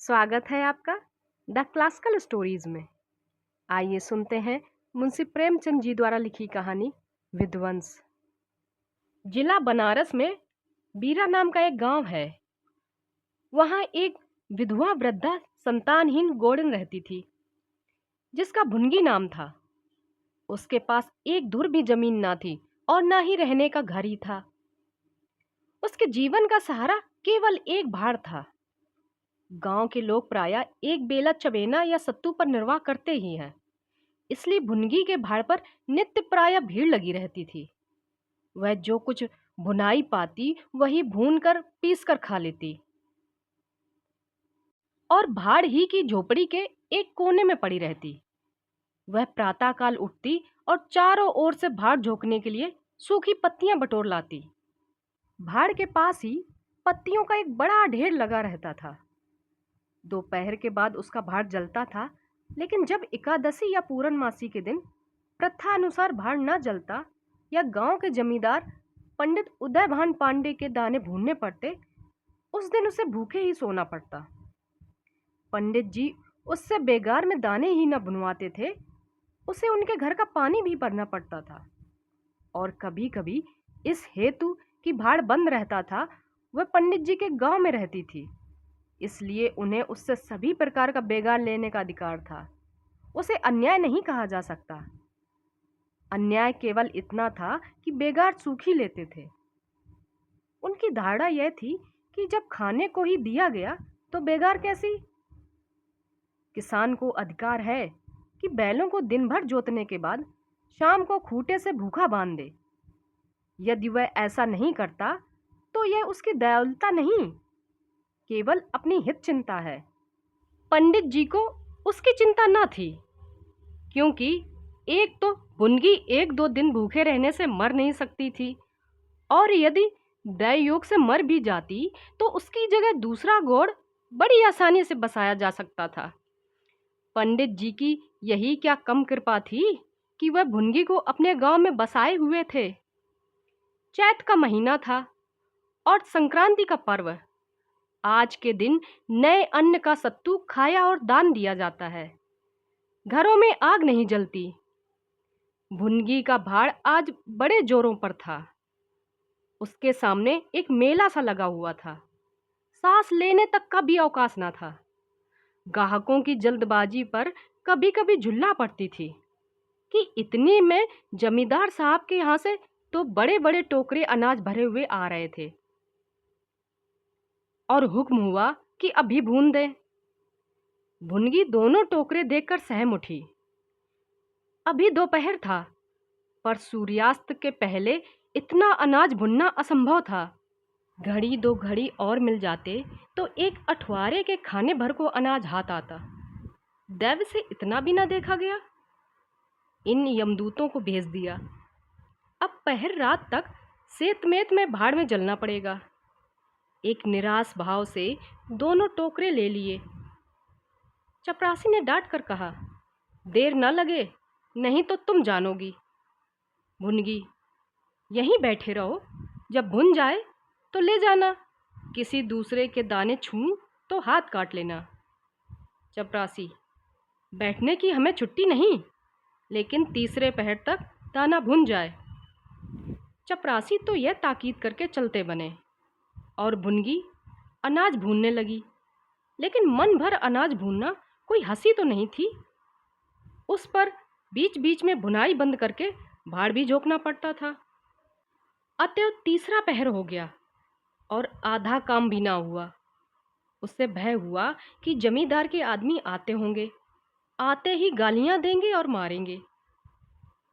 स्वागत है आपका द क्लासिकल स्टोरीज में। आइए सुनते हैं मुंशी प्रेमचंद जी द्वारा लिखी कहानी विध्वंस। जिला बनारस में बीरा नाम का एक गांव है। वहां एक विधवा वृद्धा संतानहीन गोड़न रहती थी जिसका भुनगी नाम था। उसके पास एक धुर भी जमीन ना थी और ना ही रहने का घर ही था। उसके जीवन का सहारा केवल एक भाड़ था। गांव के लोग प्रायः एक बेला चबेना या सत्तू पर निर्वाह करते ही हैं, इसलिए भुनगी के भाड़ पर नित्य प्रायः भीड़ लगी रहती थी। वह जो कुछ भुनाई पाती वही भून कर पीस कर खा लेती और भाड़ ही की झोपड़ी के एक कोने में पड़ी रहती। वह प्रातःकाल उठती और चारों ओर से भाड़ झोंकने के लिए सूखी पत्तियां बटोर लाती। भाड़ के पास ही पत्तियों का एक बड़ा ढेर लगा रहता था। दोपहर के बाद उसका भाड़ जलता था, लेकिन जब एकादशी या पूर्णमासी के दिन प्रथा अनुसार भाड़ न जलता या गांव के जमींदार पंडित उदयभान पांडे के दाने भूनने पड़ते, उस दिन उसे भूखे ही सोना पड़ता। पंडित जी उससे बेगार में दाने ही न बुनवाते थे, उसे उनके घर का पानी भी भरना पड़ता था। और कभी कभी इस हेतु कि भाड़ बंद रहता था, वह पंडित जी के गांव में रहती थी, इसलिए उन्हें उससे सभी प्रकार का बेगार लेने का अधिकार था। उसे अन्याय नहीं कहा जा सकता। अन्याय केवल इतना था कि बेगार सूखी लेते थे। उनकी धारणा यह थी कि जब खाने को ही दिया गया तो बेगार कैसी। किसान को अधिकार है कि बैलों को दिन भर जोतने के बाद शाम को खूंटे से भूखा बांध दे। यदि वह ऐसा नहीं करता तो यह उसकी दयालुता नहीं, केवल अपनी हित चिंता है। पंडित जी को उसकी चिंता न थी, क्योंकि एक तो भुनगी एक दो दिन भूखे रहने से मर नहीं सकती थी, और यदि दैवयोग से मर भी जाती तो उसकी जगह दूसरा गोड़ बड़ी आसानी से बसाया जा सकता था। पंडित जी की यही क्या कम कृपा थी कि वह भुनगी को अपने गांव में बसाए हुए थे। चैत का महीना था और संक्रांति का पर्व। आज के दिन नए अन्न का सत्तू खाया और दान दिया जाता है। घरों में आग नहीं जलती। भुनगी का भाड़ आज बड़े जोरों पर था। उसके सामने एक मेला सा लगा हुआ था। सांस लेने तक का भी अवकाश ना था। ग्राहकों की जल्दबाजी पर कभी कभी झुल्ला पड़ती थी कि इतनी में जमींदार साहब के यहाँ से तो बड़े बड़े टोकरे अनाज भरे हुए आ रहे थे और हुक्म हुआ कि अभी भून दें। भुनगी दोनों टोकरे देखकर सहम उठी। अभी दोपहर था, पर सूर्यास्त के पहले इतना अनाज भुनना असंभव था। घड़ी दो घड़ी और मिल जाते तो एक अठवारे के खाने भर को अनाज हाथ आता। दैव से इतना भी ना देखा गया। इन यमदूतों को भेज दिया। अब पहर रात तक सेतमेत में भाड़ में जलना पड़ेगा। एक निराश भाव से दोनों टोकरे ले लिए। चपरासी ने डांट कर कहा, देर न लगे, नहीं तो तुम जानोगी। भुनगी, यहीं बैठे रहो, जब भुन जाए तो ले जाना। किसी दूसरे के दाने छूऊं तो हाथ काट लेना। चपरासी, बैठने की हमें छुट्टी नहीं, लेकिन तीसरे पहर तक दाना भुन जाए। चपरासी तो यह ताकीद करके चलते बने और भुनगी अनाज भूनने लगी। लेकिन मन भर अनाज भूनना कोई हंसी तो नहीं थी। उस पर बीच बीच में भुनाई बंद करके भाड़ भी झोंकना पड़ता था। अतएव तीसरा पहर हो गया और आधा काम भी ना हुआ। उससे भय हुआ कि जमींदार के आदमी आते होंगे, आते ही गालियां देंगे और मारेंगे।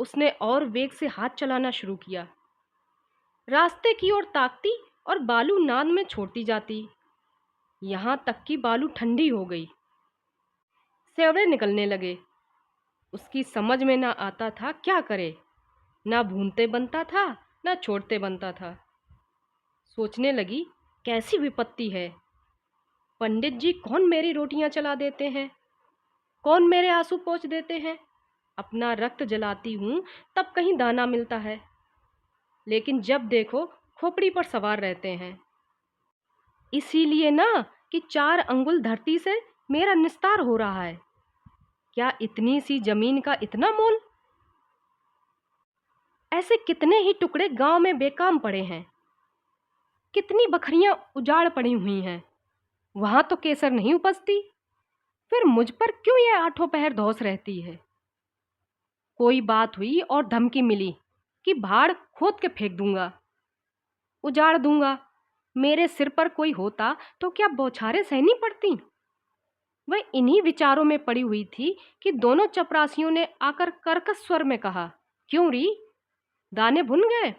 उसने और वेग से हाथ चलाना शुरू किया। रास्ते की ओर ताकती और बालू नाद में छोड़ती जाती। यहाँ तक कि बालू ठंडी हो गई। सेवड़े निकलने लगे। उसकी समझ में ना आता था क्या करे। ना भूनते बनता था, ना छोड़ते बनता था। सोचने लगी, कैसी विपत्ति है। पंडित जी कौन मेरी रोटियां चला देते हैं, कौन मेरे आंसू पोंछ देते हैं। अपना रक्त जलाती हूँ तब कहीं दाना मिलता है, लेकिन जब देखो खोपड़ी पर सवार रहते हैं। इसीलिए ना कि 4 अंगुल धरती से मेरा निस्तार हो रहा है। क्या इतनी सी जमीन का इतना मोल? ऐसे कितने ही टुकड़े गांव में बेकाम पड़े हैं, कितनी बखरियां उजाड़ पड़ी हुई हैं, वहां तो केसर नहीं उपजती, फिर मुझ पर क्यों ये आठों पहर धौंस रहती है? कोई बात हुई और धमकी मिली कि भाड़ खोद के फेंक दूंगा, उजाड़ दूंगा। मेरे सिर पर कोई होता तो क्या बौछारें सहनी पड़ती? वह इन्हीं विचारों में पड़ी हुई थी कि दोनों चपरासियों ने आकर कर्कश स्वर में कहा, क्यों री, दाने भुन गए?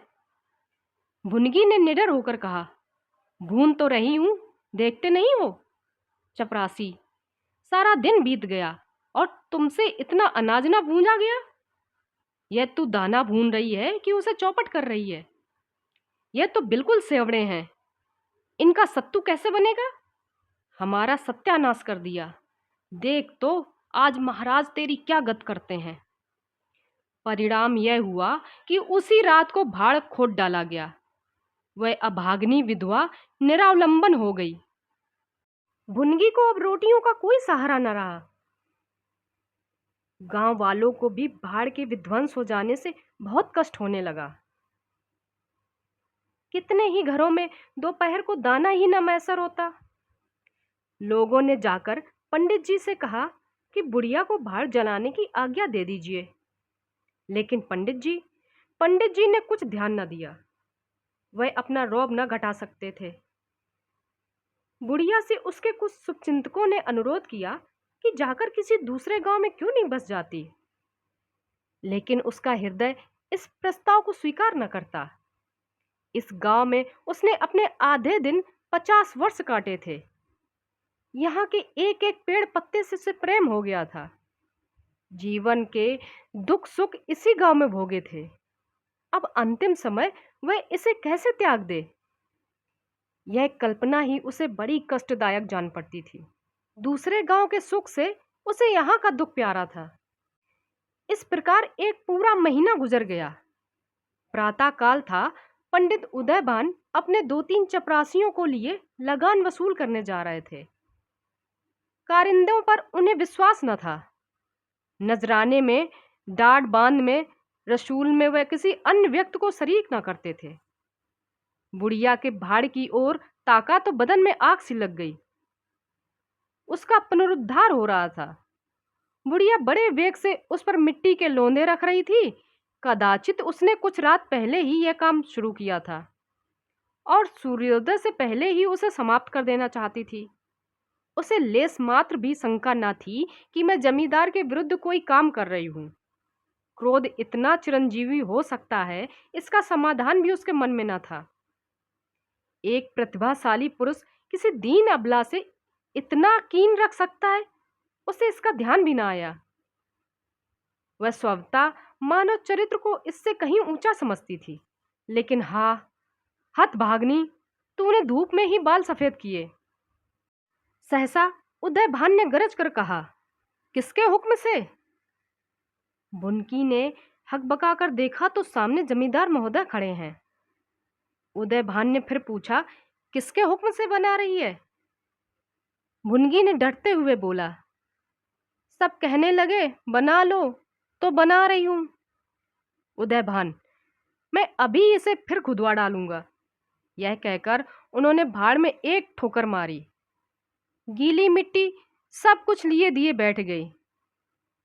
भुनगी ने निडर होकर कहा, भून तो रही हूं, देखते नहीं हो? चपरासी, सारा दिन बीत गया और तुमसे इतना अनाज ना भूंजा गया? यह तू दाना भून रही है कि उसे चौपट कर रही है? यह तो बिल्कुल सेवड़े हैं, इनका सत्तू कैसे बनेगा? हमारा सत्यानाश कर दिया। देख तो आज महाराज तेरी क्या गत करते हैं। परिणाम यह हुआ कि उसी रात को भाड़ खोद डाला गया। वह अभागनी विधवा निरावलंबन हो गई। भुनगी को अब रोटियों का कोई सहारा न रहा। गांव वालों को भी भाड़ के विध्वंस हो जाने से बहुत कष्ट होने लगा। कितने ही घरों में दोपहर को दाना ही न मैसर होता। लोगों ने जाकर पंडित जी से कहा कि बुढ़िया को भाड़ जलाने की आज्ञा दे दीजिए, लेकिन पंडित जी ने कुछ ध्यान न दिया। वह अपना रौब न घटा सकते थे। बुढ़िया से उसके कुछ शुभचिंतकों ने अनुरोध किया कि जाकर किसी दूसरे गांव में क्यों नहीं बस जाती, लेकिन उसका हृदय इस प्रस्ताव को स्वीकार न करता। इस गांव में उसने अपने आधे दिन 50 वर्ष काटे थे। यहाँ के एक एक पेड़ पत्ते से उसे प्रेम हो गया था। जीवन के दुख सुख इसी गांव में भोगे थे। अब अंतिम समय वह इसे कैसे त्याग दे, यह कल्पना ही उसे बड़ी कष्टदायक जान पड़ती थी। दूसरे गांव के सुख से उसे यहाँ का दुख प्यारा था। इस प्रकार एक पूरा महीना गुजर गया। प्रातः काल था। पंडित उदयभान अपने 2-3 चपरासियों को लिए लगान वसूल करने जा रहे थे। कारिंदों पर उन्हें विश्वास न था। नजराने में, डांड बांध में, रसूल में वह किसी अन्य व्यक्ति को शरीक न करते थे। बुढ़िया के भाड़ की ओर ताका तो बदन में आग सी लग गई। उसका पुनरुद्धार हो रहा था। बुढ़िया बड़े वेग से उस पर मिट्टी के लोंदे रख रही थी। कदाचित उसने कुछ रात पहले ही यह काम शुरू किया था और सूर्योदय से पहले ही उसे समाप्त कर देना चाहती थी। उसे लेस मात्र भी शंका न थी कि मैं जमींदार के विरुद्ध कोई काम कर रही हूं। क्रोध इतना चिरंजीवी हो सकता है, इसका समाधान भी उसके मन में न था। एक प्रतिभाशाली पुरुष किसी दीन अबला से इतना कीन रख सकता है, उसे इसका ध्यान भी ना आया। वह स्वतः मानव चरित्र को इससे कहीं ऊंचा समझती थी। लेकिन हाँ, हतभाग्नि, तूने धूप में ही बाल सफेद किए। सहसा उदयभान ने गरज कर कहा, किसके हुक्म से? बुनकी ने हकबकाकर देखा तो सामने जमींदार महोदय खड़े हैं। उदयभान ने फिर पूछा, किसके हुक्म से बना रही है? भुनगी ने डरते हुए बोला, सब कहने लगे बना लो तो बना रही हूं। उदयभान, मैं अभी इसे फिर खुदवा डालूंगा। यह कहकर उन्होंने भाड़ में एक ठोकर मारी। गीली मिट्टी सब कुछ लिए दिए बैठ गई।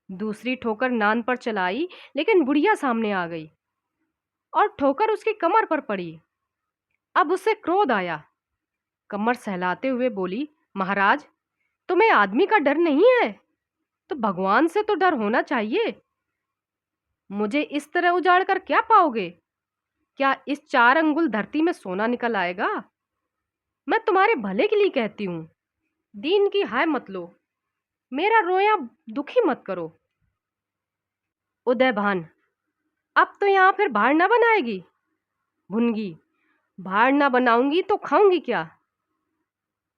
दूसरी ठोकर नान पर चलाई, लेकिन बुढ़िया सामने आ गई और ठोकर उसकी कमर पर पड़ी। अब उसे क्रोध आया। कमर सहलाते हुए बोली, महाराज, तुम्हें आदमी का डर नहीं है तो भगवान से तो डर होना चाहिए। मुझे इस तरह उजाड़ कर क्या पाओगे? क्या इस 4 अंगुल धरती में सोना निकल आएगा? मैं तुम्हारे भले के लिए कहती हूं, दीन की हाय मत लो, मेरा रोया दुखी मत करो। उदयभान, अब तो यहां फिर भाड़ ना बनाएगी? भुनगी, भाड़ ना बनाऊंगी तो खाऊंगी क्या?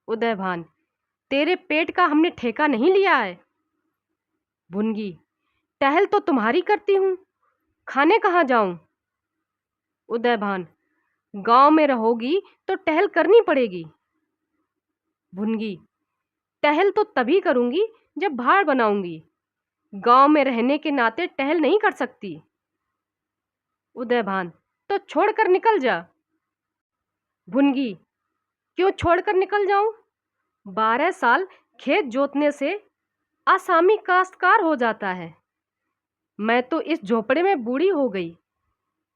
उदयभान, तेरे पेट का हमने ठेका नहीं लिया है। भुनगी, टहल तो तुम्हारी करती हूं, खाने कहाँ जाऊं? उदयभान, गांव में रहोगी तो टहल करनी पड़ेगी। भुनगी, टहल तो तभी करूंगी जब भाड़ बनाऊंगी। गांव में रहने के नाते टहल नहीं कर सकती। उदयभान, तो छोड़कर निकल जा। भुनगी, क्यों छोड़कर निकल जाऊं? 12 साल खेत जोतने से आसामी काश्तकार हो जाता है। मैं तो इस झोपड़े में बूढ़ी हो गई।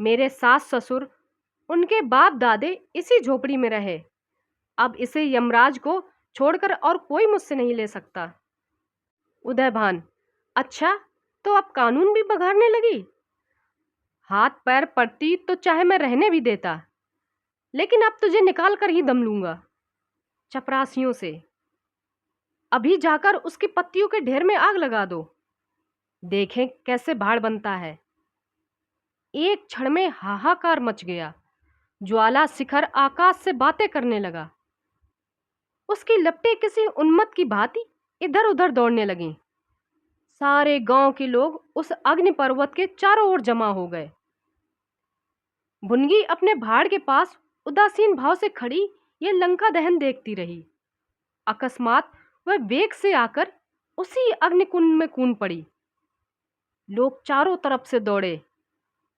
मेरे सास ससुर, उनके बाप दादे इसी झोपड़ी में रहे। अब इसे यमराज को छोड़कर और कोई मुझसे नहीं ले सकता। उदयभान, अच्छा, तो अब कानून भी बघाड़ने लगी? हाथ पैर पड़ती तो चाहे मैं रहने भी देता, लेकिन अब तुझे निकाल कर ही दम लूंगा चपरासियों से। अभी जाकर उसकी पत्तियों के ढेर में आग लगा दो। देखें कैसे भाड़ बनता है। एक क्षण में हाहाकार मच गया। ज्वाला शिखर आकाश से बातें करने लगा। उसकी लपटें किसी उन्मत्त की भांति इधर उधर दौड़ने लगीं। सारे गांव के लोग उस अग्नि पर्वत के चारों ओर जमा हो गए। भुनगी अपने भाड़ के पास उदासीन भाव से खड़ी ये लंका दहन देखती रही। अकस्मात वह वेग से आकर उसी अग्निकुंड में कूद पड़ी। लोग चारों तरफ से दौड़े,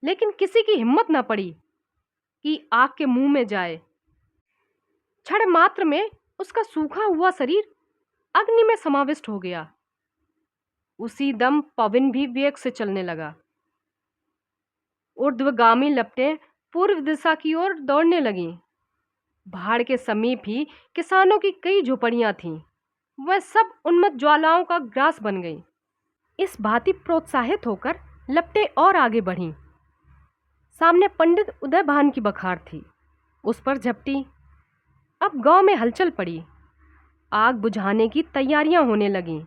लेकिन किसी की हिम्मत न पड़ी कि आग के मुंह में जाए। क्षण मात्र में उसका सूखा हुआ शरीर अग्नि में समाविष्ट हो गया। उसी दम पवन भी वेग से चलने लगा। ऊर्ध्वगामी लपटें पूर्व दिशा की ओर दौड़ने लगीं। भाड़ के समीप ही किसानों की कई झोपड़ियां थीं। वह सब उन्मत्त ज्वालाओं का ग्रास बन गई। इस भांति प्रोत्साहित होकर लपटें और आगे बढ़ीं। सामने पंडित उदयभान की बखार थी, उस पर झपटी। अब गांव में हलचल पड़ी। आग बुझाने की तैयारियां होने लगीं,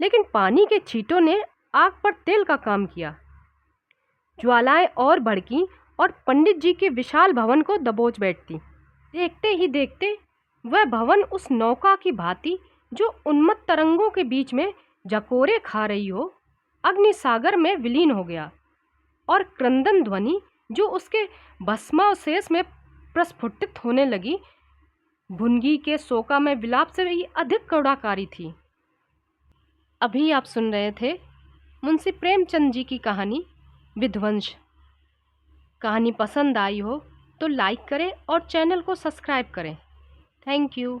लेकिन पानी के छींटों ने आग पर तेल का काम किया। ज्वालाएं और भड़कीं और पंडित जी के विशाल भवन को दबोच बैठती। देखते ही देखते वह भवन उस नौका की भांति जो उन्मत्त तरंगों के बीच में जकोरे खा रही हो, अग्निसागर में विलीन हो गया। और क्रंदन ध्वनि जो उसके भस्मावशेष में प्रस्फुटित होने लगी, भुनगी के शोका में विलाप से भी अधिक करुणाकारी थी। अभी आप सुन रहे थे मुंशी प्रेमचंद जी की कहानी विध्वंस। कहानी पसंद आई हो तो लाइक करें और चैनल को सब्सक्राइब करें। Thank you.